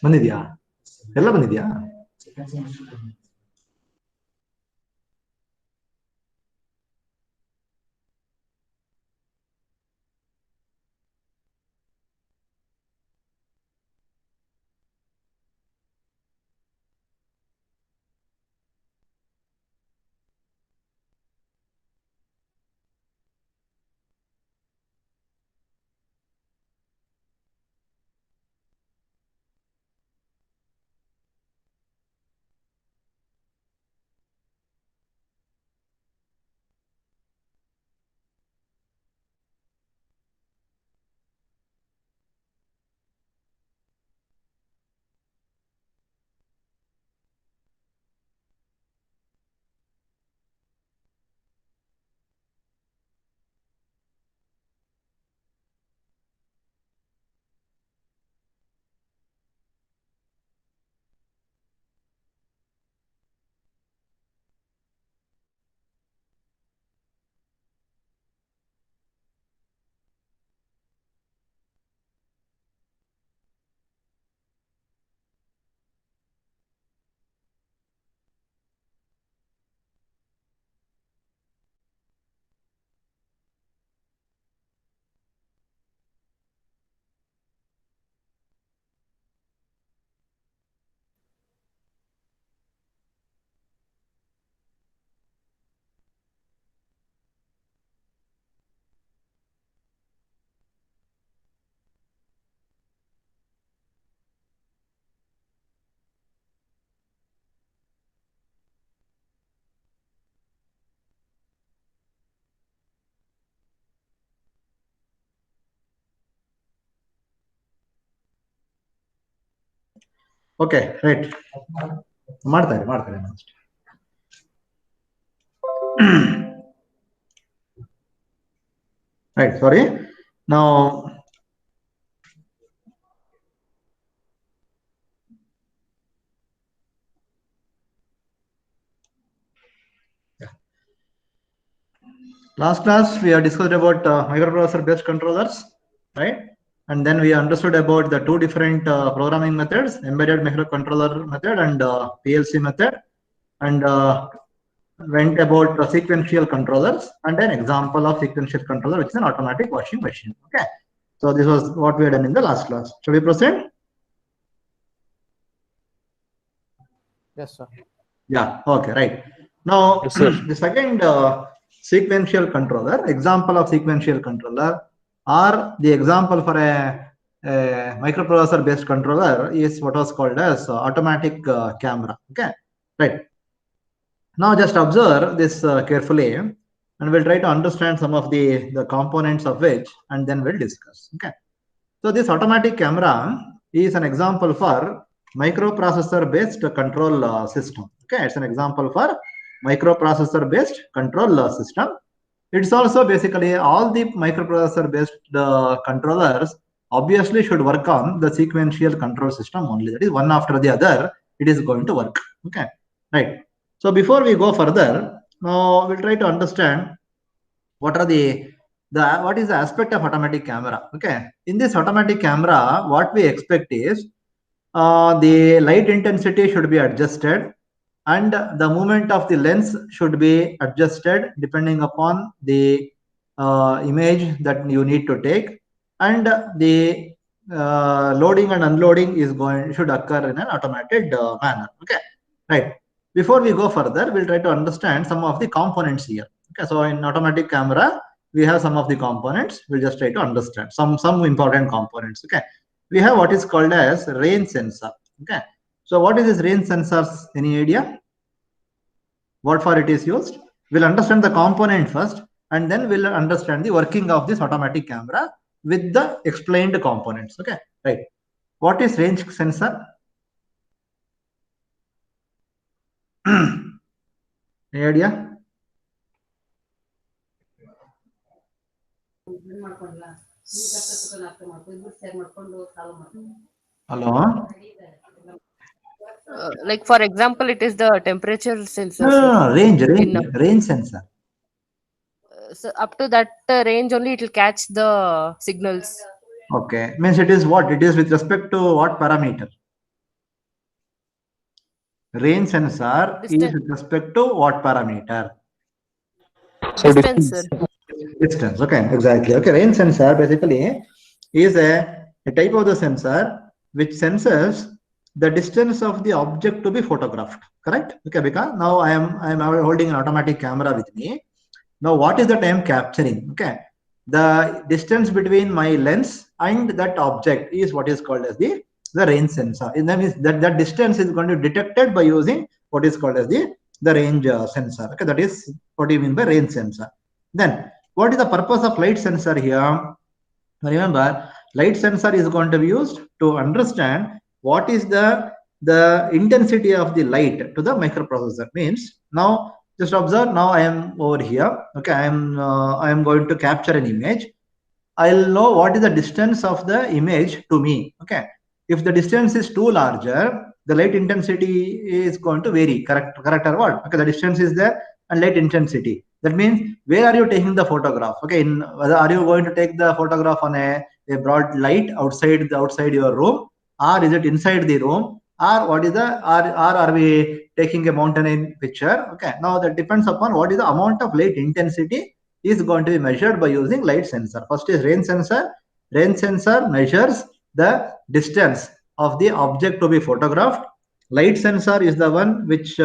ಬಂದಿದ್ಯಾ? ಎಲ್ಲ ಬಂದಿದ್ಯಾ? Okay, right. ಮಾಡ್ತಾರೆ ರೈಟ್. ಸಾರಿ, ನಾವು last class we have discussed about microprocessor based controllers, right? And then we understood about the two different programming methods, embedded microcontroller method and PLC method, and went about sequential controllers and an example of sequential controller, which is an automatic washing machine. Okay, so this was what we had done in the last class. Shall we proceed? Yes, sir. Yeah, okay, right. Now, Yes, sir. the second sequential controller, example of sequential controller, or the example for a microprocessor based controller is what was called as automatic camera. Okay, right. Now just observe this carefully, and we'll try to understand some of the components of which, and then we'll discuss. Okay, so this automatic camera is an example for microprocessor based control system. Okay, it's an example for microprocessor based control system. It's also basically all the microprocessor based controllers obviously should work on the sequential control system only. That is, one after the other it is going to work. Okay, right. So before we go further, now we'll try to understand what are what is the aspect of automatic camera. Okay, in this automatic camera, what we expect is the light intensity should be adjusted, and the movement of the lens should be adjusted depending upon the image that you need to take, and the loading and unloading should occur in an automated manner. Okay, right. Before we go further, we'll try to understand some of the components here. Okay, so in automatic camera we have some of the components. We'll just try to understand some important components. Okay, we have what is called as range sensor. Okay, so what is this range sensors? Any idea what for it is used? We'll understand the component first, and then we'll understand the working of this automatic camera with the explained components. Okay, right. What is range sensor? Any idea? Hello? Like for example, it is the temperature sensor. No, range In, sensor. So up to that range only it will catch the signals. Okay, means it is what? It is with respect to what parameter? Range sensor is Distance. with respect to what parameter? So Distance, sir. distance. Distance. Okay, exactly. Okay, range sensor basically is a type of the sensor which senses the distance of the object to be photographed. Correct? Okay, because now I am holding an automatic camera with me. Now, what is that I am capturing? Okay, the distance between my lens and that object is what is called as the range sensor. And that means that distance is going to be detected by using what is called as the range sensor. Okay, that is what you mean by range sensor. Then, what is the purpose of light sensor here? Remember, light sensor is going to be used to understand what is the intensity of the light to the microprocessor. Means now just observe, now I am over here. Okay, I am going to capture an image. I'll know what is the distance of the image to me. Okay, if the distance is too larger, the light intensity is going to vary. Correct or what? Okay, the distance is there and light intensity. That means where are you taking the photograph? Okay, in whether are you going to take the photograph on a broad light outside your room, or is it inside the room, or what is the or are we taking a mountain picture? Okay, now that depends upon what is the amount of light intensity is going to be measured by using light sensor. First is range sensor. Range sensor measures the distance of the object to be photographed. Light sensor is the one which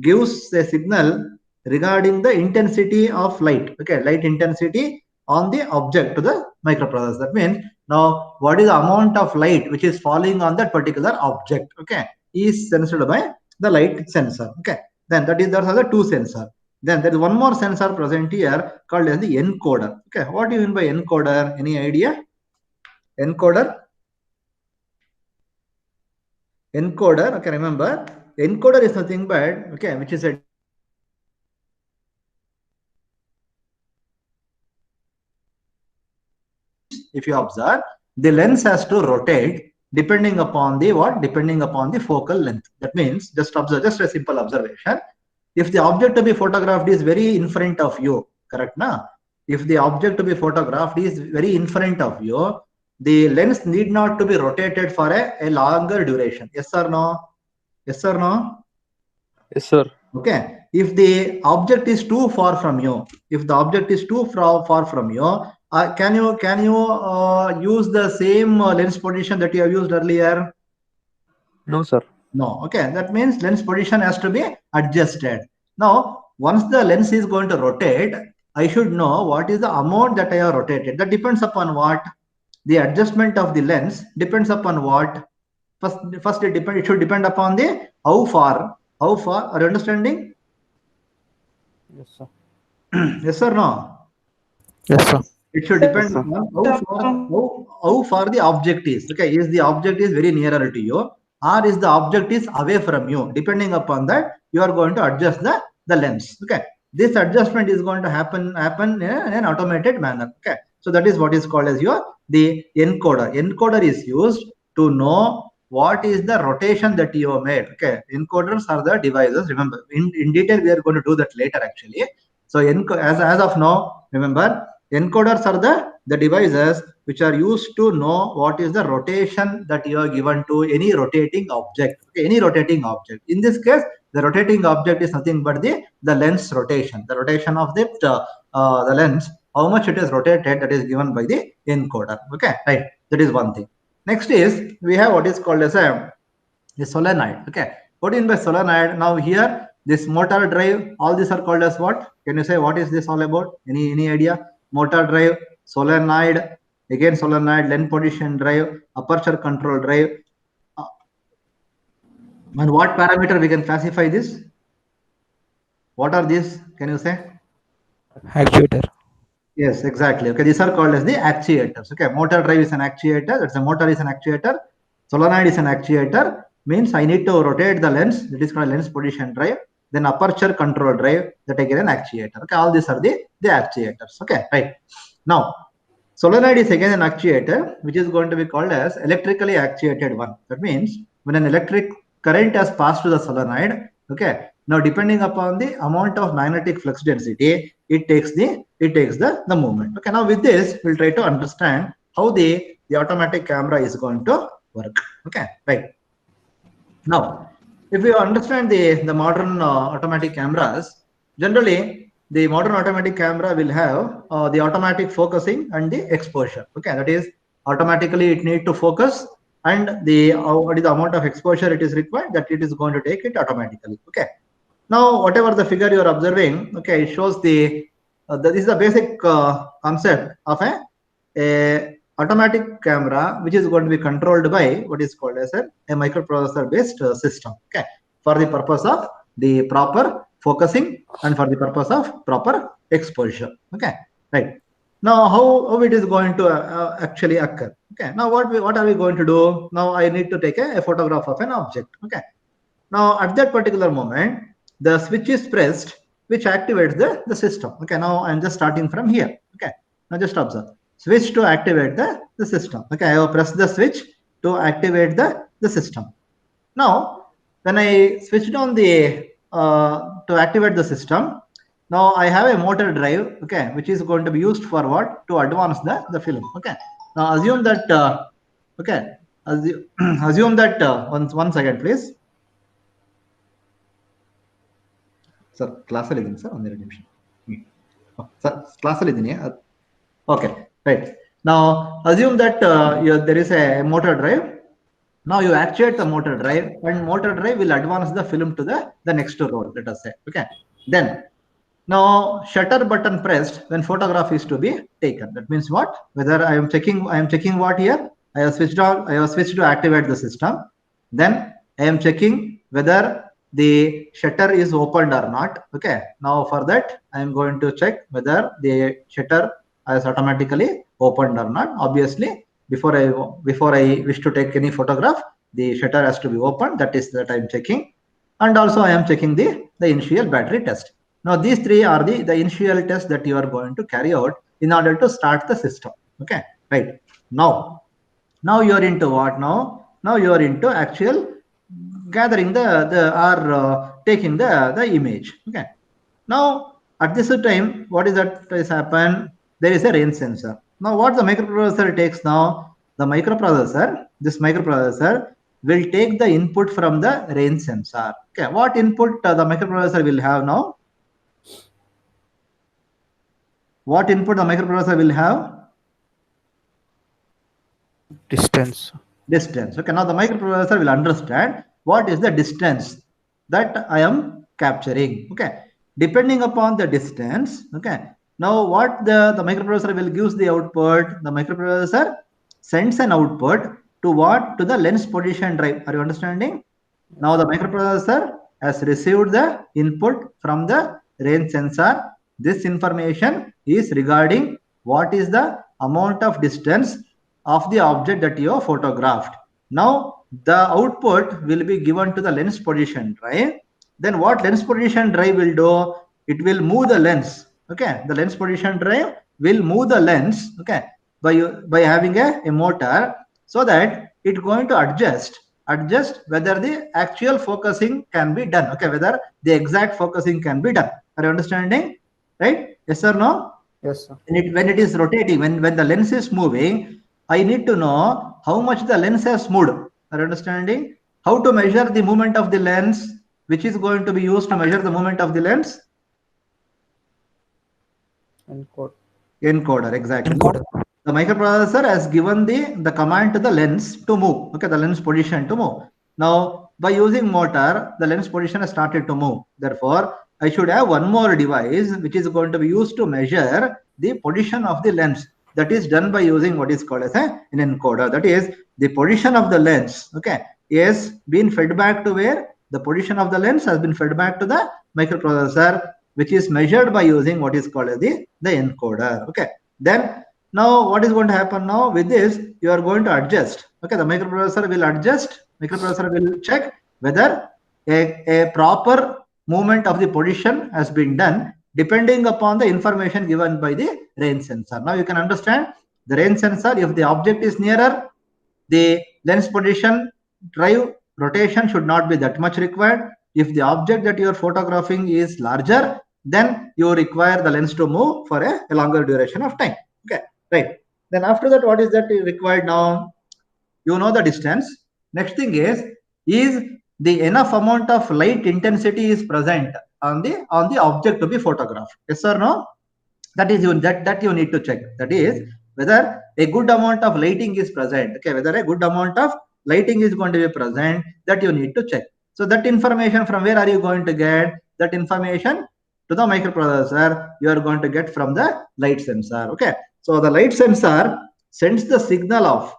gives a signal regarding the intensity of light. Okay, light intensity on the object to the microprocessor. That means now what is the amount of light which is falling on that particular object? Okay, is sensed by the light sensor. Okay, then those are the two sensors. Then there is one more sensor present here called as the encoder. Okay, what do you mean by encoder? Any idea? Encoder? Encoder, okay, remember, encoder is nothing but, okay, which is a if you observe, the lens has to rotate depending upon the what? Depending upon the focal length. That means just observe, just a simple observation. If the object to be photographed is very in front of you, correct na? If the object to be photographed is very in front of you, the lens need not to be rotated for a longer duration. Yes or no? Yes or no? Yes, sir. Okay. If the object is too far from you, if the object is too far from you, can you use the same lens position that you have used earlier? No, sir. No. Okay. That means lens position has to be adjusted. Now, once the lens is going to rotate, I should know what is the amount that I have rotated. That depends upon what? The adjustment of the lens depends upon what? First it should depend upon the how far. Are you understanding? Yes, sir. Yes or no? Yes, sir. It should depend upon how far the object is. Okay, is the object is very nearer to you, or is the object is away from you? Depending upon that, you are going to adjust the lens. Okay, this adjustment is going to happen in an automated manner. Okay, so that is what is called as the encoder. Encoder is used to know what is the rotation that you have made. Okay, encoders are the devices. Remember, in detail we are going to do that later actually. So as of now, remember, encoders are the devices which are used to know what is the rotation that you are given to any rotating object. Okay, any rotating object. In this case, the rotating object is nothing but the lens rotation. The rotation of the lens, how much it is rotated, that is given by the encoder. Okay, right. That is one thing. Next is we have what is called as a solenoid. Okay, what do you mean by solenoid? Now here, this motor drive, all these are called as what? Can you say what is this all about? Any idea? Motor drive, solenoid, again solenoid, lens position drive, aperture control drive. And what parameter we can classify this? What are these? Can you say? Actuator. Yes, exactly. Okay, these are called as the actuators. Okay, motor drive is an actuator. That's a motor is an actuator. Solenoid is an actuator. Means I need to rotate the lens. That is called lens position drive. Then aperture control drive. That again an actuator. Okay, all these are the actuators. Okay, right. Now, solenoid is again an actuator, which is going to be called as electrically actuated one. That means when an electric current has passed to the solenoid, okay, now depending upon the amount of magnetic flux density, it takes the movement. Okay, now with this, we'll try to understand how the the automatic camera is going to work. Okay, right. Now, if you understand the modern automatic cameras, generally the modern automatic camera will have the automatic focusing and the exposure. Okay, that is automatically it need to focus, and the what is the amount of exposure it is required, that it is going to take it automatically. Okay. Now, whatever the figure you are observing, okay, it shows the this is the basic concept of a automatic camera, which is going to be controlled by what is called as a microprocessor based system. Okay, for the purpose of the proper focusing and for the purpose of proper exposure. Okay, right. Now, how it is going to actually occur? Okay. Now, what are we going to do? Now, I need to take a photograph of an object. Okay. Now, at that particular moment, the switch is pressed, which activates the system. Okay, now I'm just starting from here. Okay, now just observe. Switch to activate the system. Okay, I have pressed the switch to activate the system. Now, when I switched on the to activate the system, now I have a motor drive, okay, which is going to be used for what? To advance the film. Okay, now assume that okay, assume that one second, please. Sir, class ಅಲ್ಲಿ ಇದೀನಿ sir, ಒಂದೆರಡು ನಿಮಿಷ. Sir, class ಅಲ್ಲಿ ಇದೀನಿ. Okay, right. Now assume that there is a motor drive. Now you actuate the motor drive, and motor drive will advance the film to the next roll, let us say. Okay, then now shutter button pressed when photograph is to be taken. That means what? Whether I am checking what here? I have switched to activate the system. Then I am checking whether the shutter is opened or not. Okay, now for that I am going to check whether the shutter is automatically opened or not. Obviously, before I wish to take any photograph, the shutter has to be opened. That is that I am checking, and also I am checking the initial battery test. Now these three are the initial tests that you are going to carry out in order to start the system. Okay, right. Now you are into what? Now you are into actual gathering taking the image. Okay, now at this time, what is that is happen? There is a range sensor. Now what the microprocessor takes now? This microprocessor will take the input from the range sensor. Okay, what input the microprocessor will have now? What input the microprocessor will have? Distance. Okay, now the microprocessor will understand what is the distance that I am capturing. Okay, depending upon the distance. Okay, now what the microprocessor will gives the output? The microprocessor sends an output to what? To the lens position drive. Are you understanding? Now the microprocessor has received the input from the range sensor. This information is regarding what is the amount of distance of the object that you have photographed. Now the output will be given to the lens position drive. Then what lens position drive will do? It will move the lens. Okay, the lens position drive will move the lens. Okay, by having a motor, so that it's going to adjust whether the actual focusing can be done. Okay, whether the exact focusing can be done. Are you understanding? Right? Yes or no? Yes, sir. When it is rotating, when the lens is moving, I need to know how much the lens has moved. Are you understanding? How to measure the movement of the lens? Which is going to be used to measure the movement of the lens? Encoder, exactly. Encoder. The microprocessor has given the command to the lens to move. Okay, the lens position to move. Now, by using motor, the lens position has started to move. Therefore, I should have one more device which is going to be used to measure the position of the lens. That is done by using what is called as an encoder. That is, the position of the lens, okay, is being fed back to where? The position of the lens has been fed back to the microprocessor, which is measured by using what is called as the encoder. Okay, then now what is going to happen now? With this, you are going to adjust. Okay, the microprocessor will adjust. Microprocessor will check whether a proper movement of the position has been done depending upon the information given by the range sensor. Now you can understand the range sensor. If the object is nearer, the lens position drive rotation should not be that much required. If the object that you are photographing is larger, then you require the lens to move for a longer duration of time. Okay, right. Then after that, what is that required now? You know the distance. Next thing is the enough amount of light intensity is present on the object to be photographed? Yes or no? That is that you need to check. That is whether a good amount of lighting is present. Okay, whether a good amount of lighting is going to be present, that you need to check. So that information, from where are you going to get that information? To the microprocessor, you are going to get from the light sensor. Okay, so the light sensor sends the signal of,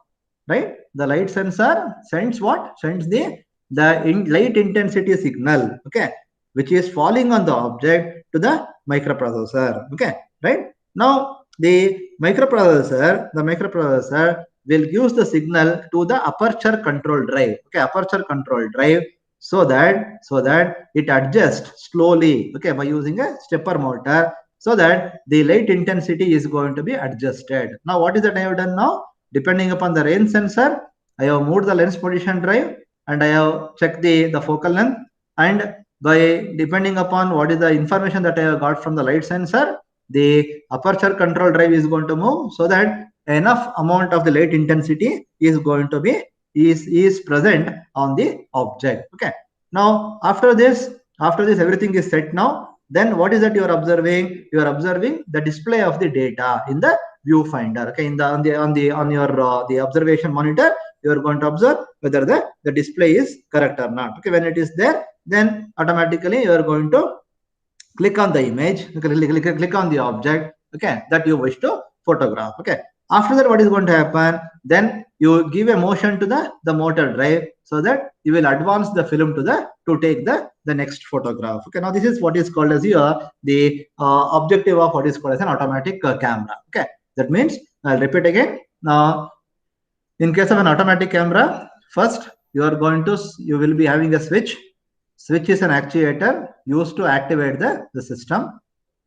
right? The light sensor sends what? Sends the light intensity signal, okay, which is falling on the object to the microprocessor. Okay, right? Now the microprocessor will use the signal to the aperture control drive. Okay, aperture control drive, so that it adjusts slowly, okay, by using a stepper motor, so that the light intensity is going to be adjusted. Now what is that I have done now? Depending upon the range sensor, I have moved the lens position drive and I have checked the focal length, and by depending upon what is the information that I have got from the light sensor, the aperture control drive is going to move, so that enough amount of the light intensity is going to be is present on the object. Okay, now after this everything is set. Now then what is that you are observing? You are observing the display of the data in the viewfinder. Okay, in on your the observation monitor, you are going to observe whether the display is correct or not. Okay, when it is there, then automatically you are going to click on the image, click on the object, okay, that you wish to photograph. Okay, after that what is going to happen? Then you give a motion to the motor drive, so that you will advance the film to take the next photograph. Okay, now this is what is called as the objective of what is called as an automatic camera. Okay, that means I'll repeat again. Now in case of an automatic camera, first you will be having a switch. Switch is an actuator used to activate the system.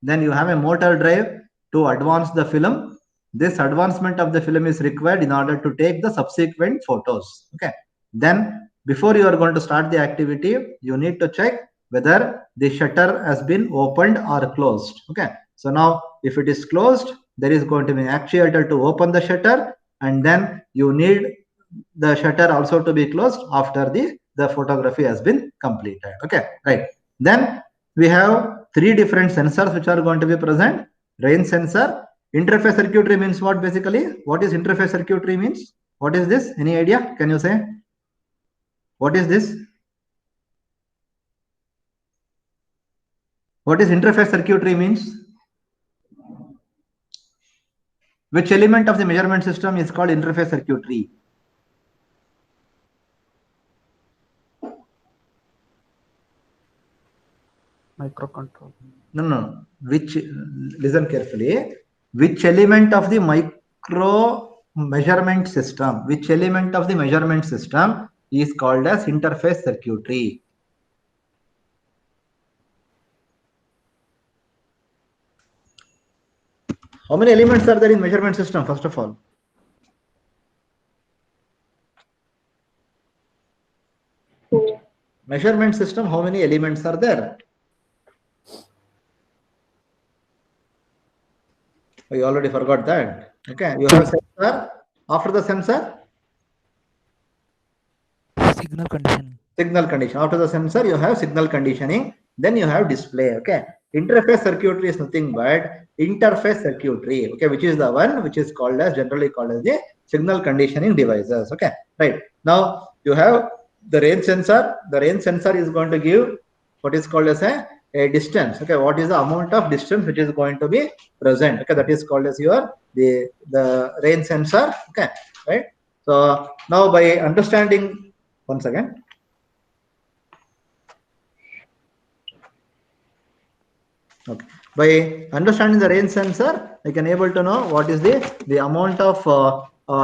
Then you have a motor drive to advance the film. This advancement of the film is required in order to take the subsequent photos. Okay, then before you are going to start the activity, you need to check whether the shutter has been opened or closed. Okay, so now if it is closed, there is going to be an actuator to open the shutter, and then you need the shutter also to be closed after the photography has been completed. Okay, right. Then we have three different sensors which are going to be present. Range sensor. Interface circuitry means what? Basically, what is interface circuitry means? What is this? Any idea? Can you say? What is this? What is interface circuitry means? Which element of the measurement system is called interface circuitry? Microcontroller. No. Listen carefully. Which element of the measurement system? Which element of the measurement system is called as interface circuitry? How many elements are there in measurement system, first of all? Measurement system, how many elements are there? Oh, you already forgot that. Okay, you have sensor. After the sensor, Signal conditioning. signal condition. After the sensor, you have signal conditioning. Then you have display. Okay, interface circuitry is nothing but interface circuitry. Okay, which is the one which is generally called as the signal conditioning devices. Okay, right. Now you have the range sensor. The range sensor is going to give what is called as a distance. Okay, what is the amount of distance which is going to be present? Okay, that is called as the range sensor. Okay, right. So now by understanding, once again, okay, by understanding the range sensor, I can able to know what is the amount of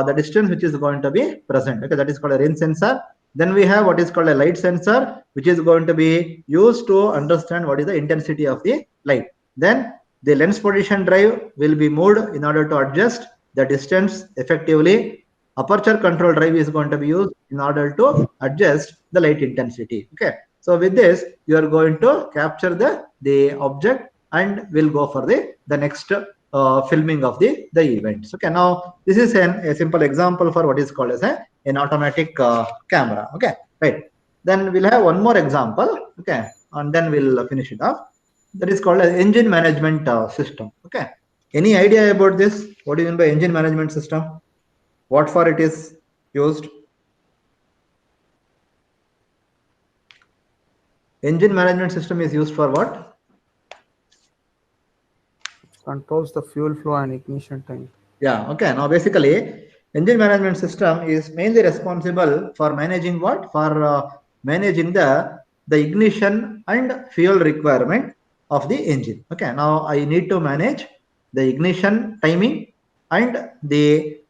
the distance which is going to be present. Okay, that is called a range sensor. Then we have what is called a light sensor, which is going to be used to understand what is the intensity of the light. Then the lens position drive will be moved in order to adjust the distance effectively. Aperture control drive is going to be used in order to adjust the light intensity. Okay, so with this you are going to capture the object and will go for the next filming of the events. Okay, now this is a simple example for what is called as an automatic camera. Okay, right. Then we'll have one more example. Okay, and then we'll finish it off. That is called as engine management system. Okay, any idea about this? What do you mean by engine management system? What for it is used? Engine management system is used for what? Controls the fuel flow and ignition time. Yeah, okay. Now basically, engine management system is mainly responsible for managing what? For managing the ignition and fuel requirement of the engine. Okay, now I need to manage the ignition timing and the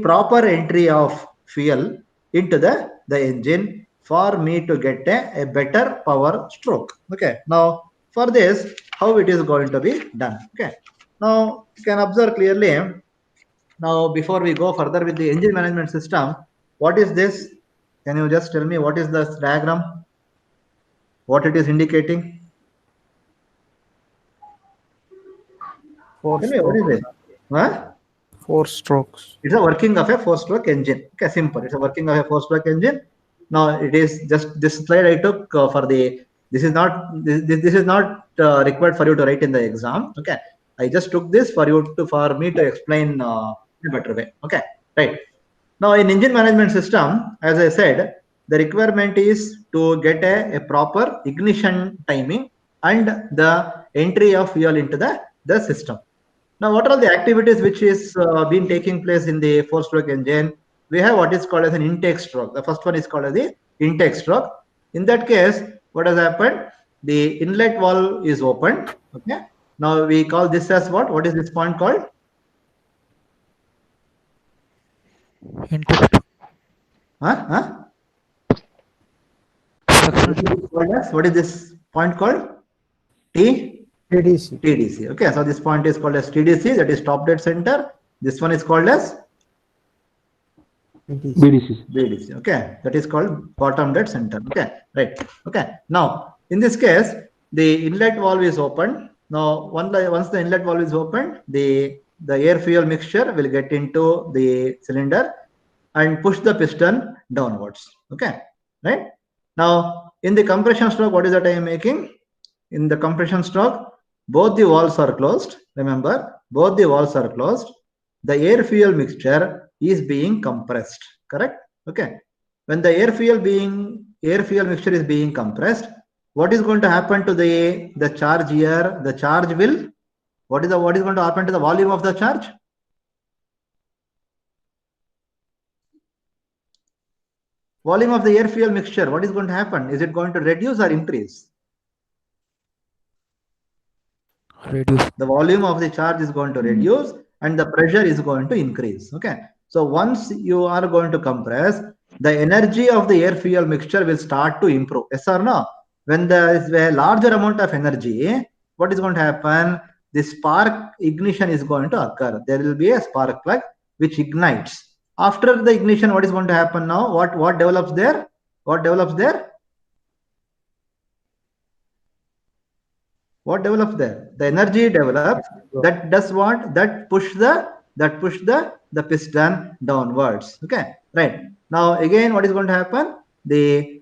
proper entry of fuel into the engine for me to get a better power stroke. Okay, now for this, how it is going to be done? Okay, now you can observe clearly. Now before we go further with the engine management system, what is this? Can you just tell me what is this diagram? What it is indicating? Four Tell me what is strokes. it? Huh? 4 strokes. It's a working of a 4-stroke engine. Okay, simple. It's a working of a 4-stroke engine. Now it is just this slide I took for the. This is not required for you to write in the exam. Okay, I just took this for me to explain in a better way. Okay, right. Now in engine management system, as I said, the requirement is to get a proper ignition timing and the entry of fuel into the system. Now, what are the activities which is been taking place in the 4-stroke engine? We have what is called as an intake stroke. The first one is called as the intake stroke. In that case, what has happened? The inlet valve is opened. Okay. Now we call this as what? What is this point called? Intake stroke. Suction stroke. What is this point called? TDC. TDC. Okay, so this point is called as TDC, that is top dead center. This one is called as BDC. Okay, that is called bottom dead center. Okay, right. Okay, now in this case, the inlet valve is open. Now, once the inlet valve is open, the air fuel mixture will get into the cylinder and push the piston downwards. Okay, right. Now, in the compression stroke, what is that I am making? In the compression stroke, both the valves are closed. Remember, both the valves are closed. The air fuel mixture is being compressed. Correct? Okay. When the air fuel mixture is being compressed, what is going to happen to the charge here? The charge will, what is going to happen to the volume of the charge? Volume of the air fuel mixture, what is going to happen? Is it going to reduce or increase? Reduce. The volume of the charge is going to reduce and the pressure is going to increase. Okay. So once you are going to compress, the energy of the air fuel mixture will start to improve. Yes or no? When there is a larger amount of energy, what is going to happen? The spark ignition is going to occur. There will be a spark plug which ignites. After the ignition, what is going to happen now? What develops there? What develops there? What develops there? The energy develops. That does what? That push the piston downwards. Okay, right. Now again, what is going to happen? The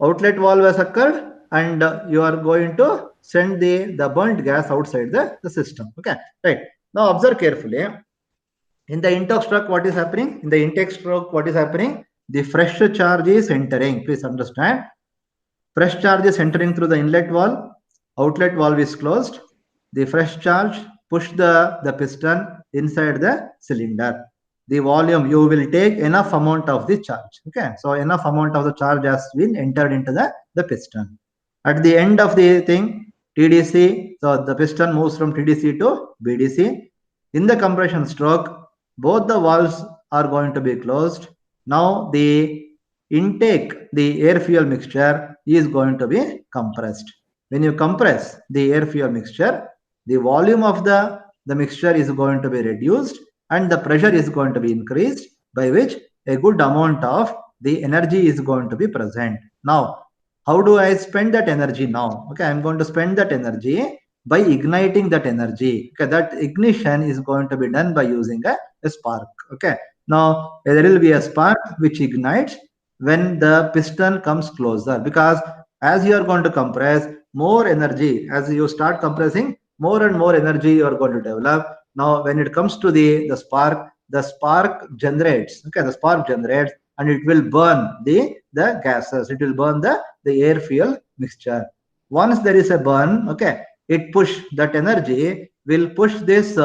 outlet valve has occurred, and you are going to send the burnt gas outside the system. Okay, right. Now observe carefully. In the intake stroke, what is happening? In the intake stroke, what is happening? The fresh charge is entering. Please understand. Fresh charge is entering through the inlet valve. Outlet valve is closed. The fresh charge push the piston inside the cylinder. The volume, you will take enough amount of the charge. Okay, so enough amount of the charge has been entered into the piston. At the end of the thing, TDC, so the piston moves from TDC to BDC. In the compression stroke, both the valves are going to be closed. Now the intake, the air fuel mixture is going to be compressed. When you compress the air fuel mixture, the volume of the mixture is going to be reduced and the pressure is going to be increased, by which a good amount of the energy is going to be present. Now, how do I spend that energy now? Okay, I'm going to spend that energy by igniting that energy. Okay, that ignition is going to be done by using a spark. Okay, now there will be a spark which ignites when the piston comes closer, because as you are going to compress, more energy, as you start compressing, more and more energy you are going to develop. Now when it comes to the spark generates. Okay, the spark generates and it will burn the gases, it will burn the air fuel mixture. Once there is a burn, okay, it push that energy will push this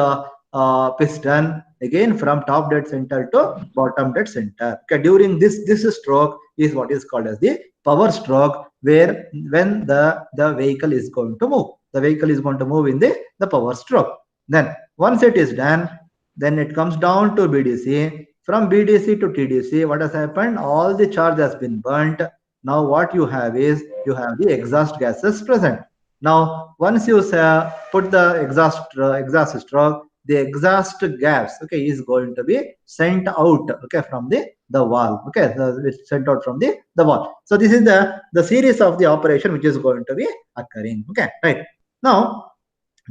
piston again from top dead center to bottom dead center. Okay, during this stroke is what is called as the power stroke, where when the vehicle is going to move, the vehicle is going to move in the power stroke. Then once it is done, then it comes down to BDC. From BDC to TDC, what has happened? All the charge has been burnt. Now what you have is you have the exhaust gases present. Now once you put the exhaust stroke, the exhaust gas, okay, is going to be sent out, okay, from the valve. Okay, so it's sent out from the valve. So this is the series of the operation which is going to be occurring. Okay, right. Now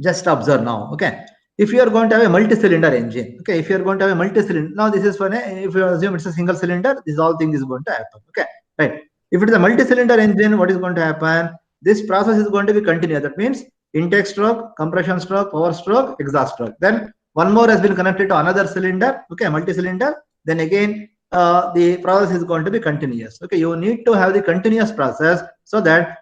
just observe now. Okay, if you are going to have a multi-cylinder engine, okay, if you are going to have a multi-cylinder, now this is for if you assume it's a single cylinder, this all thing is going to happen. Okay, right. If it is a multi-cylinder engine, what is going to happen? This process is going to be continuous. That means intake stroke, compression stroke, power stroke, exhaust stroke. Then one more has been connected to another cylinder, okay, multi-cylinder. Then again, the process is going to be continuous. Okay, you need to have the continuous process so that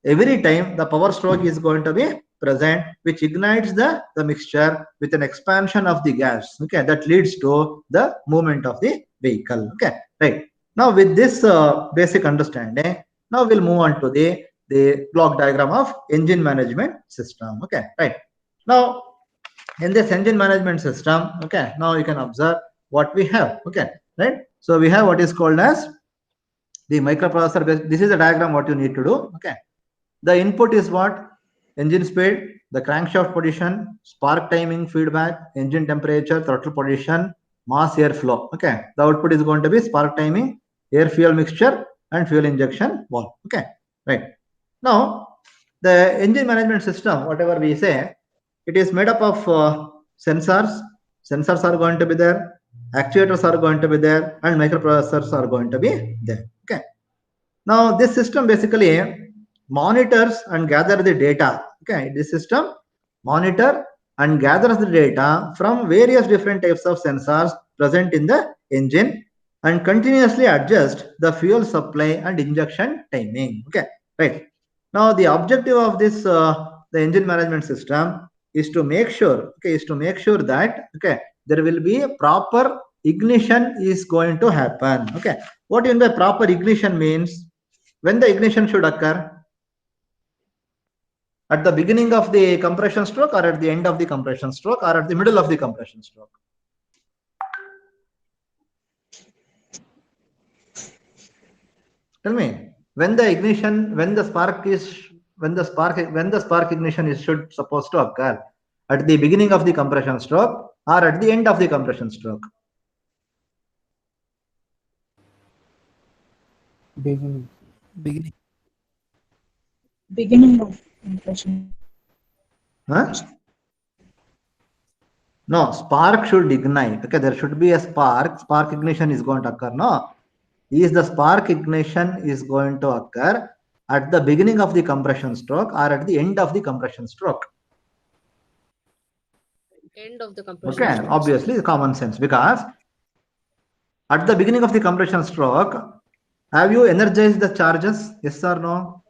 every time the power stroke is going to be present, which ignites the mixture with an expansion of the gas. Okay, that leads to the movement of the vehicle. Okay, right. Now with this basic understanding, now we'll move on to the block diagram of engine management system. Okay, right. Now in this engine management system, okay, now you can observe what we have. Okay, right. So we have what is called as the microprocessor based. This is the diagram what you need to do. Okay, the input is what? Engine speed, the crankshaft position, spark timing, feedback, engine temperature, throttle position, mass airflow. Okay, the output is going to be spark timing, air fuel mixture, and fuel injection valve. Okay, right. Now the engine management system, whatever we say, it is made up of sensors. Sensors are going to be there, actuators are going to be there, and microprocessors are going to be there. Okay. Now this system basically monitors and gather the data. Okay, this system monitor and gathers the data from various different types of sensors present in the engine and continuously adjust the fuel supply and injection timing. Okay, right. Now the objective of this the engine management system is to make sure, okay, is to make sure that, okay, there will be a proper ignition is going to happen. Okay, what in by proper ignition means? When the ignition should occur? At the beginning of the compression stroke, or at the end of the compression stroke, or at the middle of the compression stroke? Tell me, when the ignition, when the spark ignition is should supposed to occur? At the beginning of the compression stroke or at the end of the compression stroke? Beginning. Beginning of compression. Huh? No, spark should ignite. Okay, there should be a spark. Spark ignition is going to occur. No, is the spark ignition is going to occur at the beginning of the compression stroke or at the end of the compression stroke? End of the compression Okay, stroke. obviously common sense, because at the beginning of the compression stroke, have you energized the charges? Yes or no?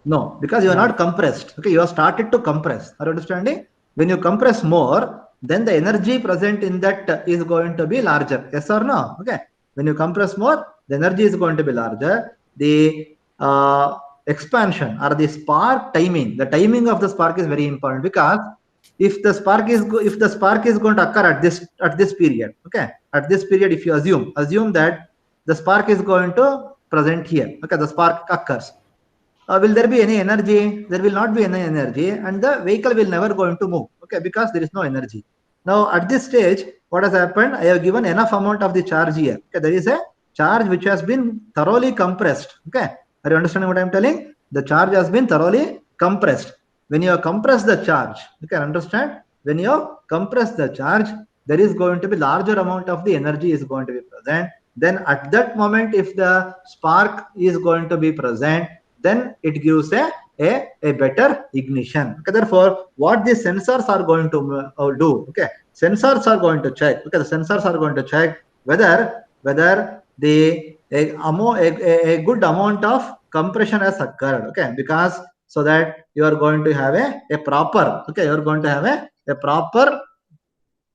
No, because you are not compressed. Okay, you have started to compress. Are you understanding? When you compress more, then the energy present in that is going to be larger. Yes or no? Okay. When you compress more, the energy is going to be larger. The expansion or the spark timing, the timing of the spark is very important, because if the spark is going to occur at this period, okay, at this period, if you assume that the spark is going to present here, okay, the spark occurs. Will there be any energy? There will not be any energy, and the vehicle will never going to move. Okay, because there is no energy. Now at this stage, what has happened? I have given enough amount of the charge here. Okay, there is a charge which has been thoroughly compressed. Okay, are you understanding what I am telling? the charge has been thoroughly compressed. When you compress the charge, you can understand, when you compress the charge, there is going to be larger amount of the energy is going to be present. Then at that moment, if the spark is going to be present, then it gives a better ignition. Okay, therefore, what the sensors are going to do? Okay, sensors are going to check. Okay, the sensors are going to check whether the a good amount of compression has occurred. Okay, because so that you are going to have a proper, okay, you are going to have a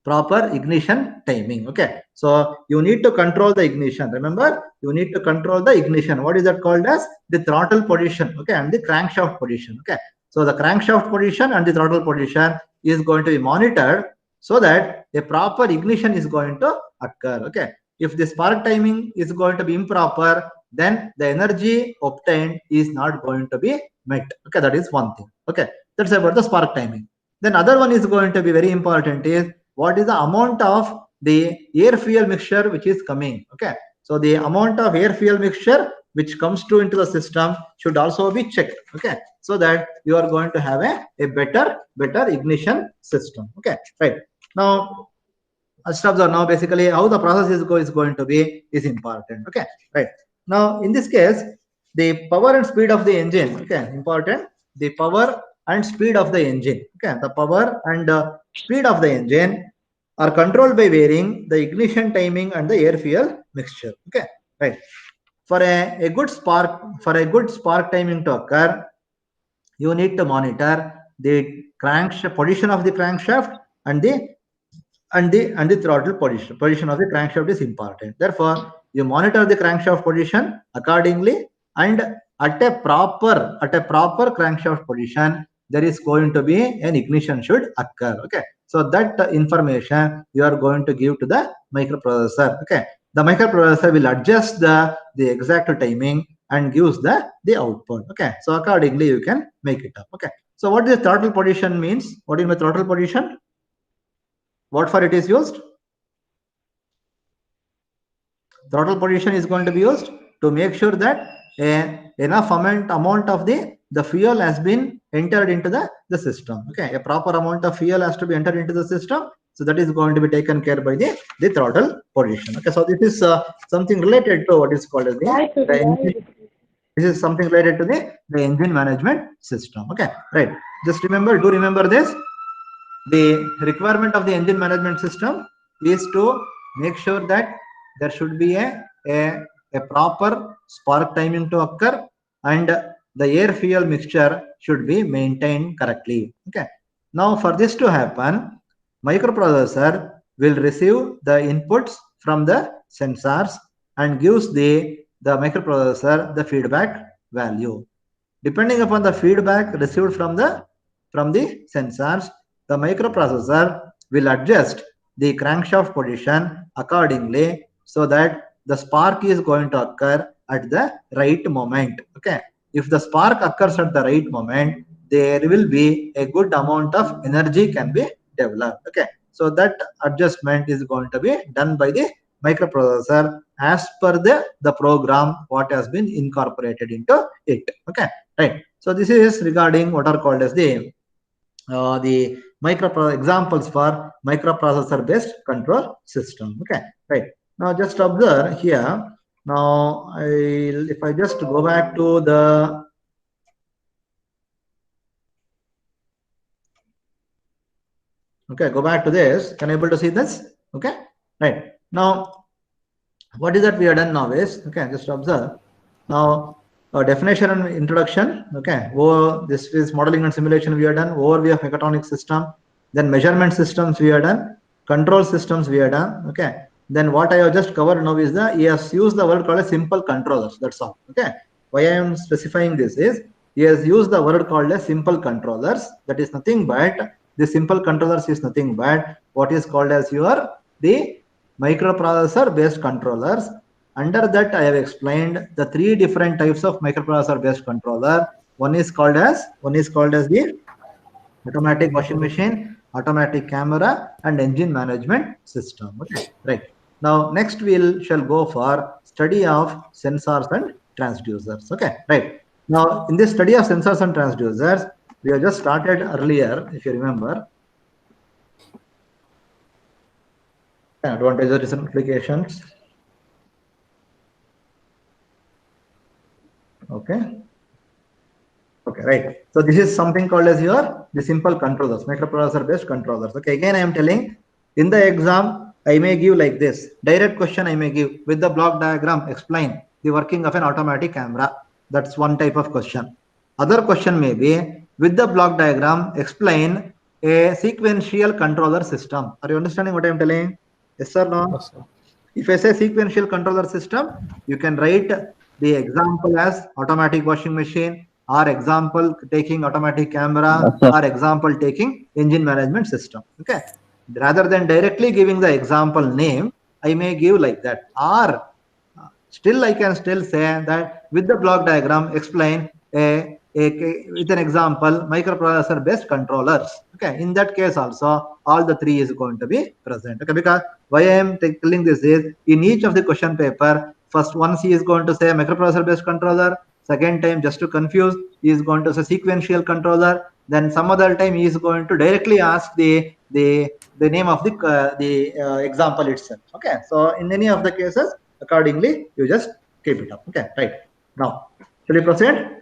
proper ignition timing. Okay, so you need to control the ignition. Remember, you need to control the ignition. What is that called as? The throttle position, okay, and the crankshaft position. Okay, so the crankshaft position and the throttle position is going to be monitored so that a proper ignition is going to occur. Okay, if the spark timing is going to be improper, then the energy obtained is not going to be met. Okay, that is one thing. Okay, that's about the spark timing. Then other one is going to be very important is what is the amount of the air fuel mixture which is coming. Okay, so the amount of air fuel mixture which comes to into the system should also be checked. Okay, so that you are going to have a better ignition system. Okay, right. Now let's observe now basically how the process is going to be is important. Okay, right. Now in this case, the power and speed of the engine, okay, important, the power and speed of the engine, okay, the power and speed of the engine are controlled by varying the ignition timing and the air fuel mixture. Okay, right. For a good spark timing to occur, you need to monitor the crankshaft position of the crankshaft and the throttle position of the crankshaft is important. Therefore, you monitor the crankshaft position accordingly, and at a proper crankshaft position, there is going to be an ignition should occur. Okay, so that information you are going to give to the microprocessor. Okay, the microprocessor will adjust the exact timing and gives the output. Okay, so accordingly you can make it up. Okay, so what the throttle position means? What is my throttle position? What for it is used? Throttle position is going to be used to make sure that enough amount of the fuel has been entered into the system. Okay, a proper amount of fuel has to be entered into the system. So that is going to be taken care by the throttle position. Okay, so this is something related to what is called as the engine. This is something related to the engine management system. Okay, right. Just remember, do remember this. The requirement of the engine management system is to make sure that there should be a proper spark timing to occur, and the air fuel mixture should be maintained correctly. Okay, now for this to happen, microprocessor will receive the inputs from the sensors and gives the microprocessor the feedback value. Depending upon the feedback received from the sensors, the microprocessor will adjust the crankshaft position accordingly so that the spark is going to occur at the right moment. Okay, if the spark occurs at the right moment, there will be a good amount of energy can be developed. Okay, so that adjustment is going to be done by the microprocessor as per the program what has been incorporated into it. Okay, right. So this is regarding what are called as the examples for microprocessor based control system. Okay, right. Now just observe here. Now if I just go back to the go back to this, can you able to see this? Okay, right. Now what is that we have done now is, okay, just observe now. Definition and introduction. Okay, this is modeling and simulation we have done. Overview of mechatronic system. Then measurement systems we have done. Control systems we have done. Okay, then what I have just covered now is he has used the word called as simple controllers. That's all. Okay, why I am specifying this is he has used the word called as simple controllers. That is nothing but the simple controllers is nothing but what is called as the microprocessor based controllers. Under that, I have explained the three different types of microprocessor based controller. One is called as the automatic washing machine, automatic camera, and engine management system. Okay, right. Now next shall go for study of sensors and transducers. Okay, right. Now, in this study of sensors and transducers, we have just started earlier, if you remember. Advantages and implications. Okay. Okay, right. So this is something called as the simple controllers, microprocessor based controllers. Okay, again, I am telling in the exam, I may give like this direct question. I may give with the block diagram, explain the working of an automatic camera. That's one type of question. Other question may be with the block diagram, explain a sequential controller system. Are you understanding what I am telling? Yes or no? Yes, sir. If I say sequential controller system, you can write the example as automatic washing machine, or example taking automatic camera, or example taking engine management system. Okay. Rather than directly giving the example name, I may give like that. Or still I can still say that with the block diagram, explain with an example microprocessor based controllers. Okay, in that case also all the three is going to be present. Okay, because why I am telling this is in each of the question paper, first once he is going to say microprocessor based controller, second time just to confuse he is going to say sequential controller, then some other time he is going to directly ask the name of the example itself. Okay, so in any of the cases accordingly you just keep it up. Okay, right. Now shall we proceed?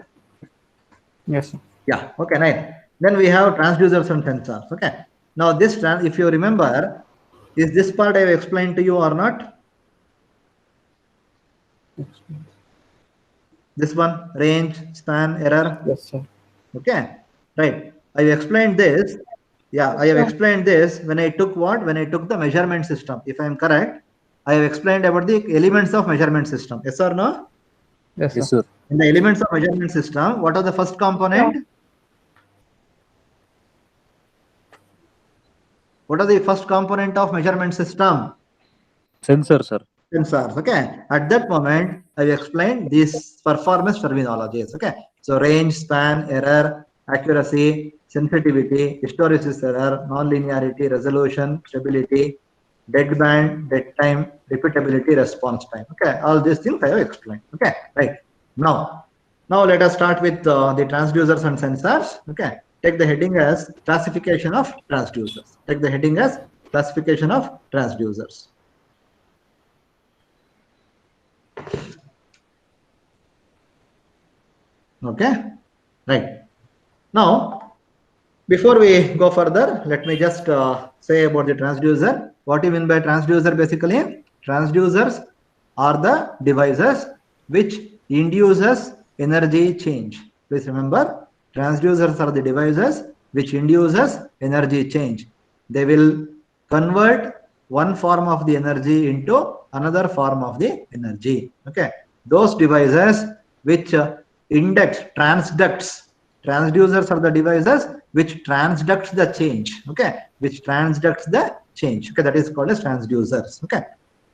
Yes, sir. Yeah, okay, nice. Then we have transducers and sensors. Okay, now this if you remember, is this part I have explained to you or not? This one, range, span, error. Yes, sir. Okay, right. I explained this. Yeah, I have explained this when I took what? When I took the measurement system. If I am correct, I have explained about the elements of measurement system. Yes or no? Yes, Yes, sir. sir. In the elements of measurement system, what are the first component? What are the first component of measurement system? Sensor, sir. Sensors. Okay. At that moment, I explained these performance terminologies. Okay. So range, span, error, accuracy, sensitivity, hysteresis error, non-linearity, resolution, stability, dead band, dead time, repeatability, response time. Okay. All these things I have explained. Okay. Right. Now let us start with the transducers and sensors. Okay. Take the heading as classification of transducers. Take the heading as classification of transducers. Okay, right. Now, before we go further, let me just say about the transducer. What do you mean by transducer? Basically, transducers are the devices which induces energy change. Please remember, transducers are the devices which induces energy change. They will convert one form of the energy into another form of the energy. Okay, those devices which transducers are the devices which transducts the change. Okay, which transducts the change. Okay, that is called as transducers. Okay,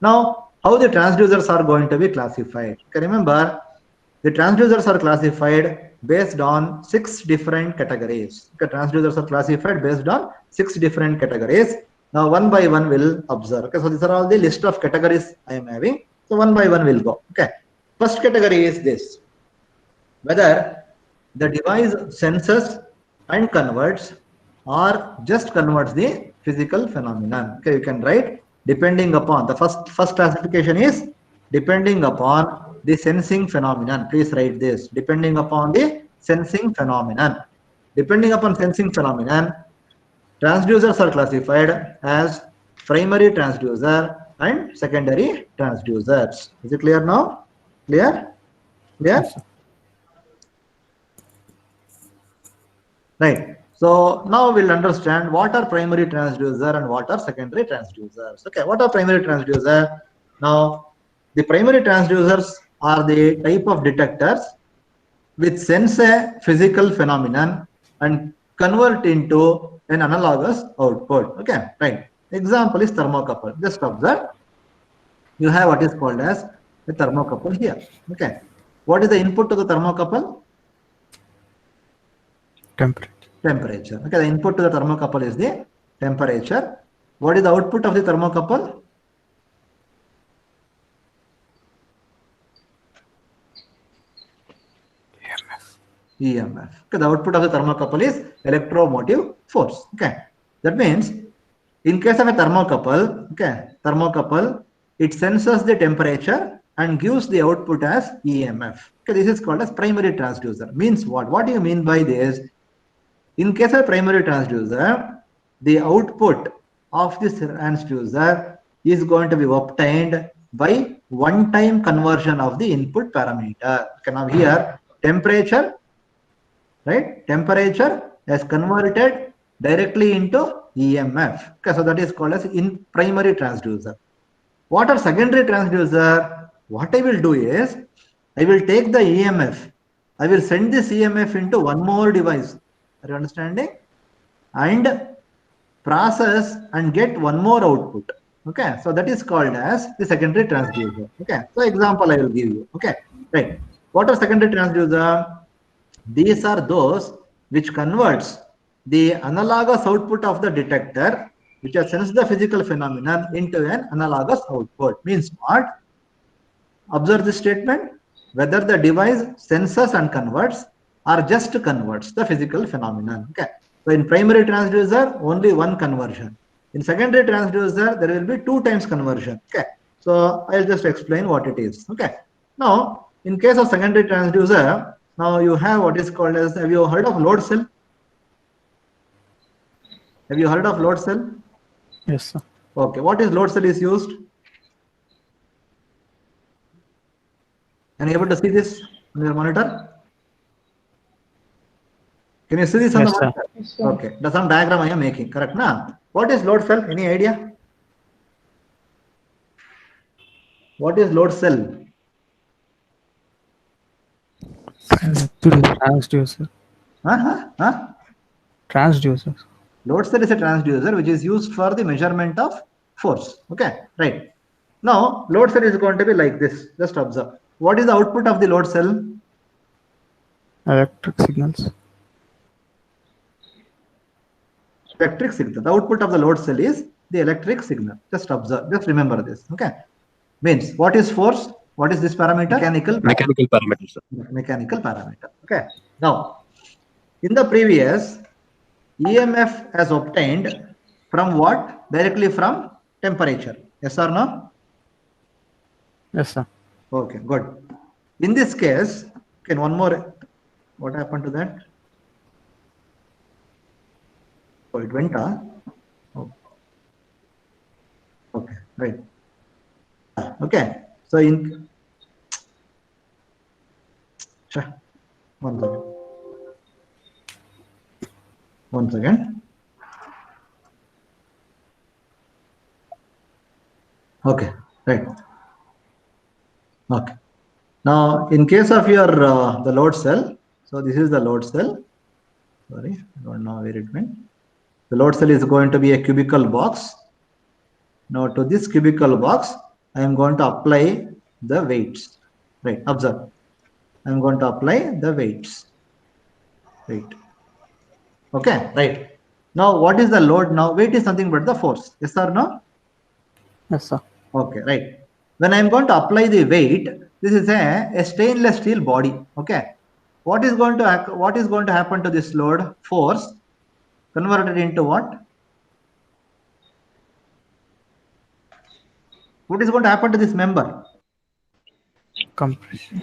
now how the transducers are going to be classified? Okay, remember the transducers are classified based on 6 different categories. Okay, transducers are classified based on 6 different categories. Now one by one we'll observe. Okay, so these are all the list of categories I am having. So one by one we'll go. Okay, first category is this: whether the device senses and converts or just converts the physical phenomenon. Okay, you can write depending upon the first classification is depending upon the sensing phenomenon. Please write this: depending upon the sensing phenomenon. Depending upon sensing phenomenon, transducers are classified as primary transducer and secondary transducers. Is it clear now? Clear? Clear? Yes, sir. Right. So now we'll understand what are primary transducer and what are secondary transducers. Okay, what are primary transducer? Now, the primary transducers are the type of detectors which sense a physical phenomenon and convert into an analogous output. Okay, right. Example is thermocouple. Just observe. You have what is called as a thermocouple here. Okay. What is the input to the thermocouple? Temperature. Temperature. Okay, the input to the thermocouple is the temperature. What is the output of the thermocouple? EMF. EMF. Okay, the output of the thermocouple is electromotive force. Okay, that means in case of a thermocouple, it senses the temperature and gives the output as EMF. Okay, this is called as primary transducer. Means what? What do you mean by this? In case of primary transducer, the output of this transducer is going to be obtained by one-time conversion of the input parameter. Okay, now here temperature, right? Temperature is converted directly into EMF. Okay, so that is called as in primary transducer. What are secondary transducer? What I will do is I will take the EMF. I will send this EMF into one more device. Are you understanding? And process and get one more output. Okay, so that is called as the secondary transducer. Okay, so example I will give you. Okay, right. What are secondary transducer? These are those which converts the analogous output of the detector, which has sensed the physical phenomenon, into an analogous output. Means what? Observe this statement. Whether the device senses and converts or just converts the physical phenomenon. Okay. So in primary transducer, only one conversion. In secondary transducer, there will be 2 times conversion. Okay. So I'll just explain what it is. Okay. Now, in case of secondary transducer, now you have what is called as, have you heard of load cell? Have you heard of load cell? Yes, sir. Okay. What is load cell is used? Are you able to see this on your monitor? Can you see this on the Yes, sir. monitor? Yes, sir. Okay. That's some diagram I am making. Correct? Now, what is load cell? Any idea? What is load cell? Transducer. Huh? Transducer. Load cell is a transducer which is used for the measurement of force. Okay, right. Now, load cell is going to be like this. Just observe. What is the output of the load cell? Electric signals. Electric signal. The output of the load cell is the electric signal. Just observe. Just remember this. Okay. Means what is force? What is this parameter? Mechanical parameters, sir. Mechanical parameter. Okay. Now, in the previous, EMF has obtained from what? Directly from temperature. Yes or no? Yes, sir. Okay, good. In this case, okay, one more. What happened to that? Oh, it went on. Oh. Okay, right. Okay, so in sure. One second. One second. Okay, right. Okay. Now, in case of your the load cell, so this is the load cell. Sorry, I don't know where it went. The load cell is going to be a cubical box. Now, to this cubical box, I am going to apply the weights. Right, observe. I am going to apply the weights. Right. Okay, right. Now, what is the load now? Weight is nothing but the force. Yes or no? Yes, sir. Okay, right. When I am going to apply the weight, this is a stainless steel body. Okay. What is going to happen to this load? Force converted into what? What is going to happen to this member? Compression.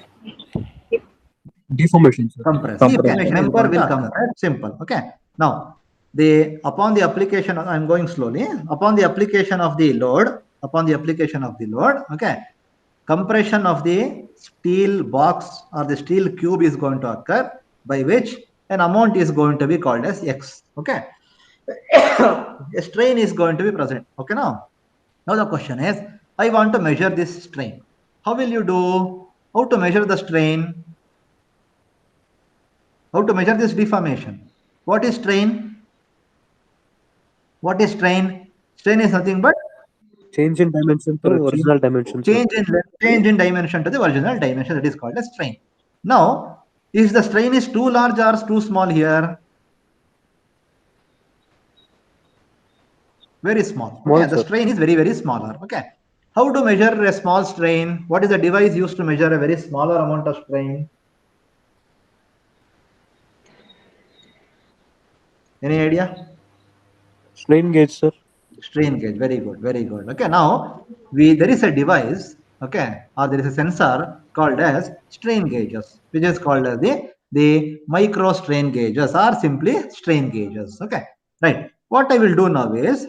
Deformation, sir. Compress. Compression. Member will compress. Simple. Okay. Now, upon the application, I'm going slowly. Upon the application of the load, okay, compression of the steel box or the steel cube is going to occur, by which an amount is going to be called as X. Okay. A strain is going to be present. Okay. Now the question is, I want to measure this strain. How will you do? How to measure the strain? How to measure this deformation? What is strain? What is strain? Strain is nothing but Change in dimension to original dimension, sir. change in dimension to the original dimension. That is called as strain. Now, if the strain is too large or too small here? Very small. Small, Okay, the sir. strain is very, very smaller. Okay. How to measure a small strain? What is the device used to measure a very smaller amount of strain? Any idea? Strain gauge, sir. Strain gauge. Very good. Very good. Okay. Now there is a device. Okay, or there is a sensor called as strain gauges, which is called as the micro strain gauges or simply strain gauges. Okay. Right. What I will do now is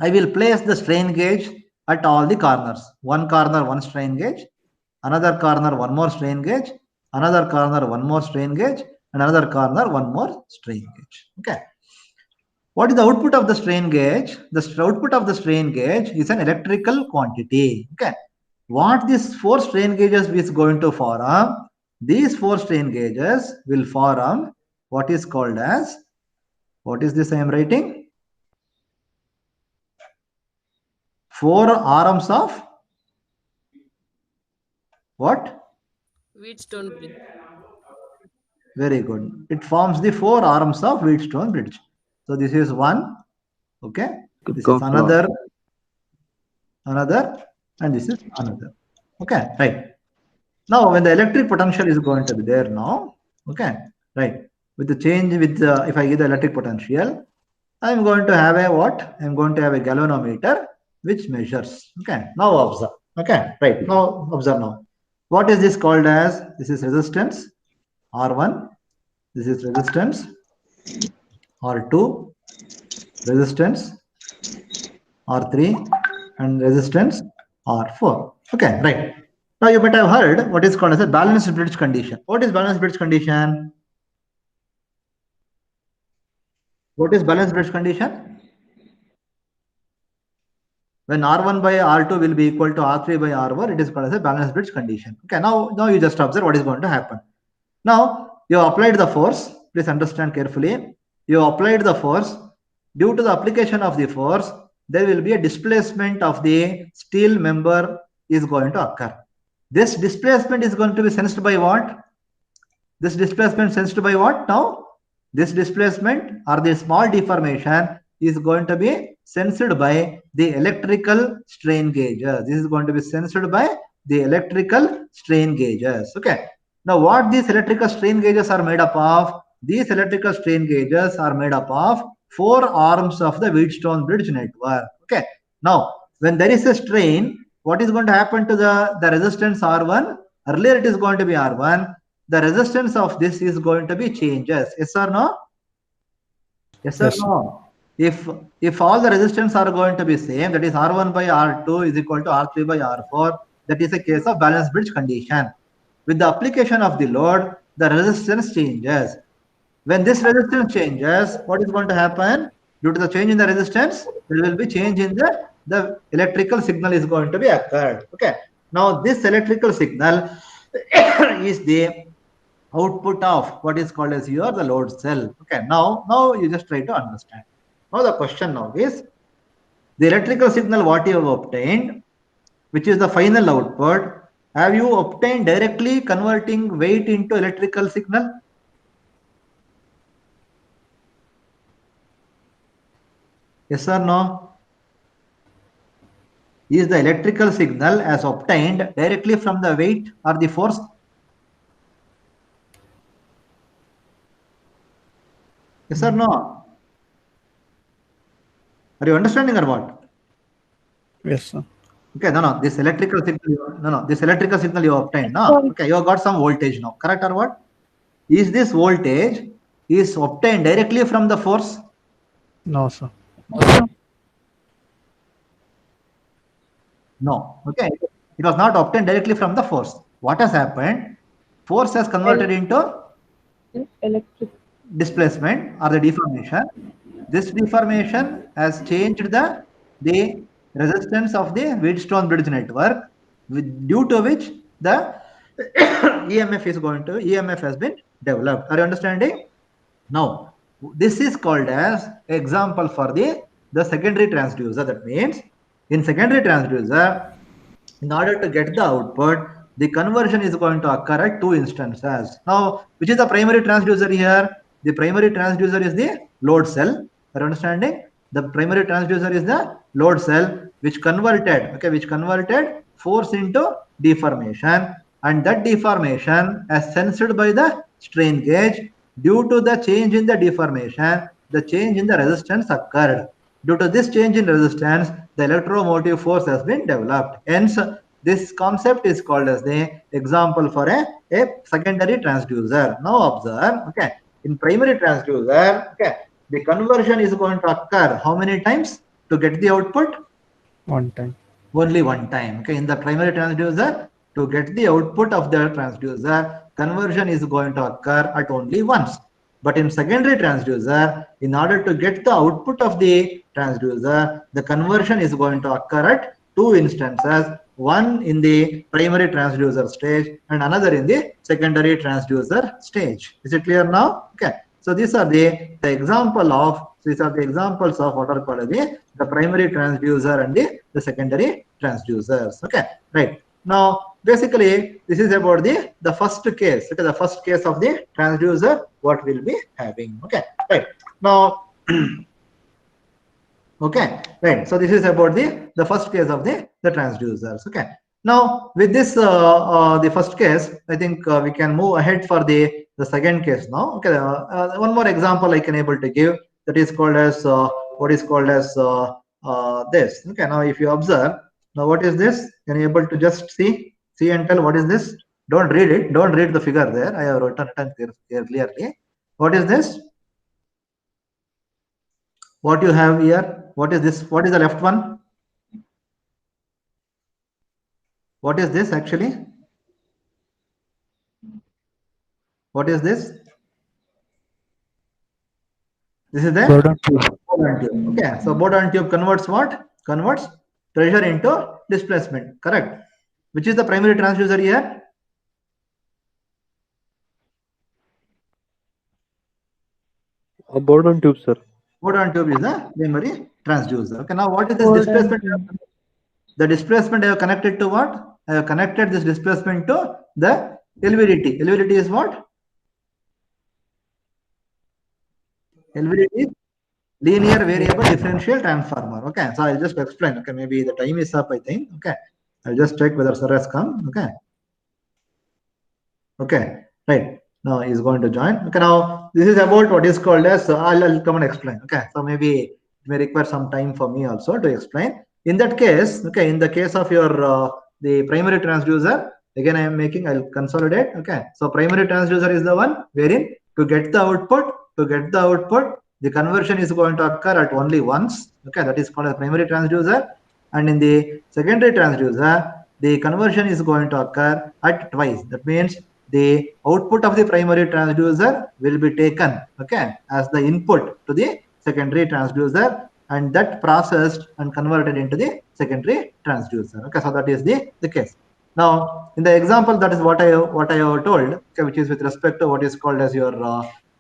I will place the strain gauge at all the corners. One corner, one strain gauge. Another corner, one more strain gauge. Another corner, one more strain gauge. And another corner, one more strain gauge. Okay. What is the output of the strain gauge? The output of the strain gauge is an electrical quantity. Okay. What these four strain gauges is going to form? These four strain gauges will form what is called as, what is this I am writing? Four arms of what? Wheatstone bridge. Very good. It forms the four arms of Wheatstone bridge. So this is one. Okay. This is another, and this is another. Okay. Right. Now, when the electric potential is going to be there now, okay, right, with the change with if I give the electric potential, I'm going to have a what? I'm going to have a galvanometer which measures. Okay, now observe. Okay, right, now observe now. What is this called as? This is resistance R1. This is resistance R2, resistance R3, and resistance R4. Okay, right. Now you might have heard what is called as a balanced bridge condition. What is balanced bridge condition? What is balanced bridge condition? When R1 by R2 will be equal to R3 by R1, it is called as a balanced bridge condition. Okay, now you just observe what is going to happen. Now you applied the force. Please understand carefully. You applied the force. Due to the application of the force, there will be a displacement of the steel member is going to occur. This displacement is going to be sensed by what? This displacement sensed by what now? This displacement or the small deformation is going to be sensed by the electrical strain gauges. This is going to be sensed by the electrical strain gauges. Okay. Now what these electrical strain gauges are made up of? These electrical strain gauges are made up of four arms of the Wheatstone bridge network. Okay. Now when there is a strain, what is going to happen to the resistance R1? Earlier it is going to be R1. The resistance of this is going to be changes. Yes or no? Yes or no? If all the resistance are going to be same, that is R1 by R2 is equal to R3 by R4, that is a case of balanced bridge condition. With the application of the load, the resistance changes. When this resistance changes, what is going to happen? Due to the change in the resistance, there will be change in the electrical signal is going to be occurred. Okay. Now this electrical signal is the output of what is called as here the load cell. Okay. Now you just try to understand. Now the question now is the electrical signal what you have obtained, which is the final output. Have you obtained directly converting weight into electrical signal? Yes or no? Is the electrical signal as obtained directly from the weight or the force? Yes or no? Are you understanding or what? Yes, sir. Okay, no, this electrical signal, this electrical signal you obtained, no? Okay, you have got some voltage now, correct or what? Is this voltage is obtained directly from the force? No, sir. No. Okay, it was not obtained directly from the force. What has happened? Force has converted into Electric. displacement or the deformation. This deformation has changed the resistance of the Wheatstone bridge network, due to which the EMF has been developed. Are you understanding? Now, this is called as example for the secondary transducer. That means in secondary transducer, in order to get the output, the conversion is going to occur at two instances. Now, which is the primary transducer here? The primary transducer is the load cell. Are you understanding? The primary transducer is the load cell, which converted force into deformation, and that deformation as sensed by the strain gauge. Due to the change in the deformation, the change in the resistance occurred. Due to this change in resistance, the electromotive force has been developed. Hence, this concept is called as the example for a secondary transducer. Now observe, okay, in primary transducer, okay, the conversion is going to occur how many times to get the output? One time. Only one time. Okay, in the primary transducer, to get the output of the transducer, conversion is going to occur at only once. But in secondary transducer, in order to get the output of the transducer, the conversion is going to occur at two instances, one in the primary transducer stage and another in the secondary transducer stage. Is it clear now? Okay. So these are the examples of what are called the primary transducer and the secondary transducers. Okay, right. Now, basically, this is about the first case. Okay, the first case of the transducer, what we'll be having. Okay, right. Now, okay, right. So this is about the first case of the transducers. Okay. Now, with this, the first case, I think we can move ahead for the second case now. Okay, one more example I can able to give, that is called as what is called as this. Okay, now if you observe, now what is this? Can you able to just see and tell what is this? Don't read it. Don't read the figure there. I have written clearly. What is this? What you have here? What is this? What is the left one? What is this actually? What is this? This is the Bourdon tube. Bourdon tube. Okay, so Bourdon tube converts what? Converts pressure into displacement. Correct. Which is the primary transducer here? A Bourdon tube, sir. Bourdon tube is the primary transducer. Okay, now what is this Bourdon displacement? tube. The displacement I have connected to what? I have connected this displacement to the LVDT. LVDT is what? LVDT is linear variable differential transformer. Okay, so I'll just explain. Okay, maybe the time is up, I think. Okay, I'll just check whether sir has come. Okay. Okay, right. Now he's going to join. Okay, now this is about what is called as, I'll come and explain. Okay, so maybe it may require some time for me also to explain. In that case, okay, in the case of your the primary transducer, again I'll consolidate. Okay, so primary transducer is the one wherein to get the output, the conversion is going to occur at only once. Okay, that is called a primary transducer. And in the secondary transducer, the conversion is going to occur at twice. That means the output of the primary transducer will be taken, okay, as the input to the secondary transducer, and that processed and converted into the secondary transducer. Okay, so that is the case. Now, in the example, that is what I have told, okay, which is with respect to what is called as your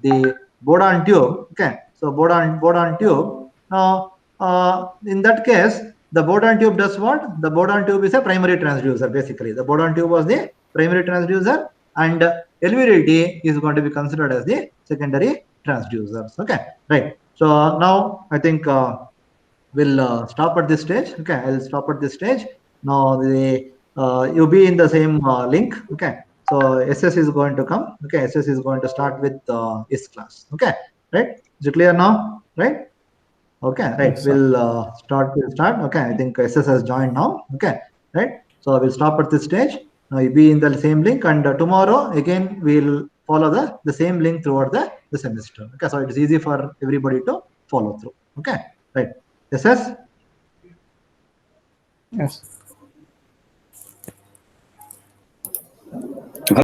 the Bourdon tube. Okay, so Bourdon tube. Now, in that case, the Bourdon tube does what? The Bourdon tube is a primary transducer. Basically, the Bourdon tube was the primary transducer, and LVDT is going to be considered as the secondary transducers. Okay, right. So now I think we'll stop at this stage. Okay, I'll stop at this stage. Now the you'll be in the same link. Okay, so SS is going to come. Okay, SS is going to start with his class. Okay, right? Is it clear now? Right? Okay, right. Yes, We'll start. Okay, I think SS has joined now. Okay, right. So we'll stop at this stage. Now you'll be in the same link, and tomorrow again we'll follow the same link throughout the semester. Okay, so it's easy for everybody to follow through. Okay, right. SS. Yes.